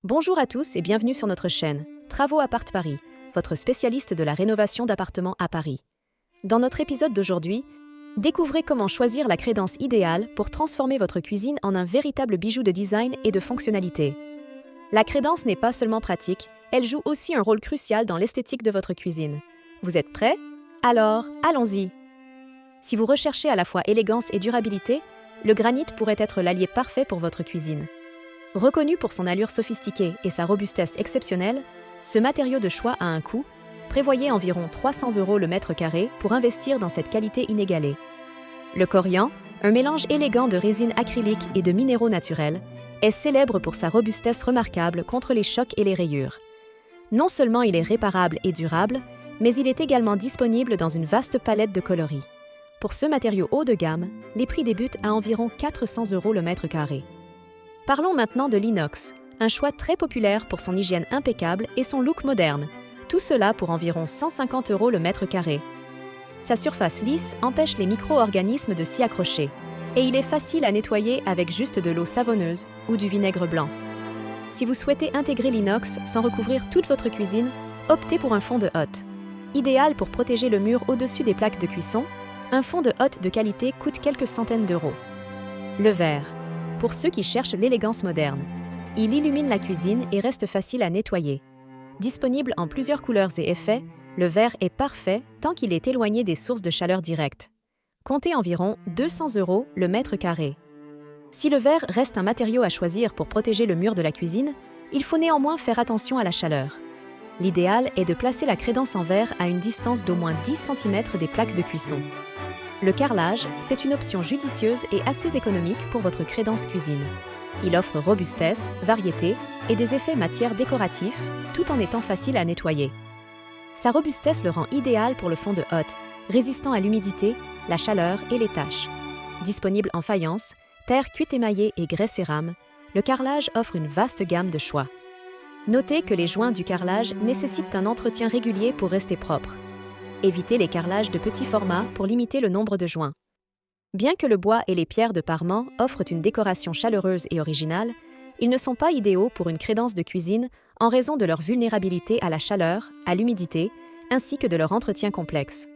Bonjour à tous et bienvenue sur notre chaîne Travaux Appart Paris, votre spécialiste de la rénovation d'appartements à Paris. Dans notre épisode d'aujourd'hui, découvrez comment choisir la crédence idéale pour transformer votre cuisine en un véritable bijou de design et de fonctionnalité. La crédence n'est pas seulement pratique, elle joue aussi un rôle crucial dans l'esthétique de votre cuisine. Vous êtes prêts? Alors, allons-y! Si vous recherchez à la fois élégance et durabilité, le granit pourrait être l'allié parfait pour votre cuisine. Reconnu pour son allure sophistiquée et sa robustesse exceptionnelle, ce matériau de choix a un coût. Prévoyez environ 300 € le mètre carré pour investir dans cette qualité inégalée. Le corian, un mélange élégant de résine acrylique et de minéraux naturels, est célèbre pour sa robustesse remarquable contre les chocs et les rayures. Non seulement il est réparable et durable, mais il est également disponible dans une vaste palette de coloris. Pour ce matériau haut de gamme, les prix débutent à environ 400 € le mètre carré. Parlons maintenant de l'inox, un choix très populaire pour son hygiène impeccable et son look moderne, tout cela pour environ 150 € le mètre carré. Sa surface lisse empêche les micro-organismes de s'y accrocher, et il est facile à nettoyer avec juste de l'eau savonneuse ou du vinaigre blanc. Si vous souhaitez intégrer l'inox sans recouvrir toute votre cuisine, optez pour un fond de hotte. Idéal pour protéger le mur au-dessus des plaques de cuisson, un fond de hotte de qualité coûte quelques centaines d'euros. Le verre. Pour ceux qui cherchent l'élégance moderne. Il illumine la cuisine et reste facile à nettoyer. Disponible en plusieurs couleurs et effets, le verre est parfait tant qu'il est éloigné des sources de chaleur directe. Comptez environ 200 € le mètre carré. Si le verre reste un matériau à choisir pour protéger le mur de la cuisine, il faut néanmoins faire attention à la chaleur. L'idéal est de placer la crédence en verre à une distance d'au moins 10 cm des plaques de cuisson. Le carrelage, c'est une option judicieuse et assez économique pour votre crédence cuisine. Il offre robustesse, variété et des effets matière décoratifs, tout en étant facile à nettoyer. Sa robustesse le rend idéal pour le fond de hotte, résistant à l'humidité, la chaleur et les taches. Disponible en faïence, terre cuite émaillée et grès cérame, le carrelage offre une vaste gamme de choix. Notez que les joints du carrelage nécessitent un entretien régulier pour rester propres. Évitez les carrelages de petit format pour limiter le nombre de joints. Bien que le bois et les pierres de parement offrent une décoration chaleureuse et originale, ils ne sont pas idéaux pour une crédence de cuisine en raison de leur vulnérabilité à la chaleur, à l'humidité, ainsi que de leur entretien complexe.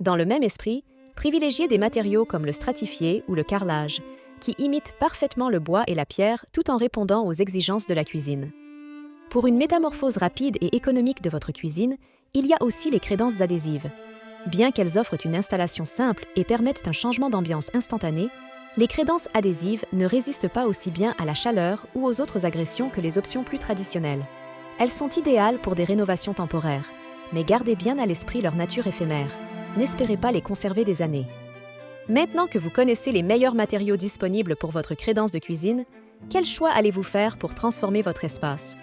Dans le même esprit, privilégiez des matériaux comme le stratifié ou le carrelage, qui imitent parfaitement le bois et la pierre tout en répondant aux exigences de la cuisine. Pour une métamorphose rapide et économique de votre cuisine, il y a aussi les crédences adhésives. Bien qu'elles offrent une installation simple et permettent un changement d'ambiance instantané, les crédences adhésives ne résistent pas aussi bien à la chaleur ou aux autres agressions que les options plus traditionnelles. Elles sont idéales pour des rénovations temporaires, mais gardez bien à l'esprit leur nature éphémère. N'espérez pas les conserver des années. Maintenant que vous connaissez les meilleurs matériaux disponibles pour votre crédence de cuisine, quel choix allez-vous faire pour transformer votre espace?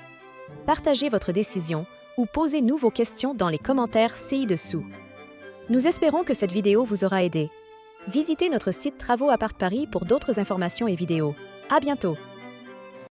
Partagez votre décision ou posez-nous vos questions dans les commentaires ci-dessous. Nous espérons que cette vidéo vous aura aidé. Visitez notre site Travaux Appart Paris pour d'autres informations et vidéos. À bientôt!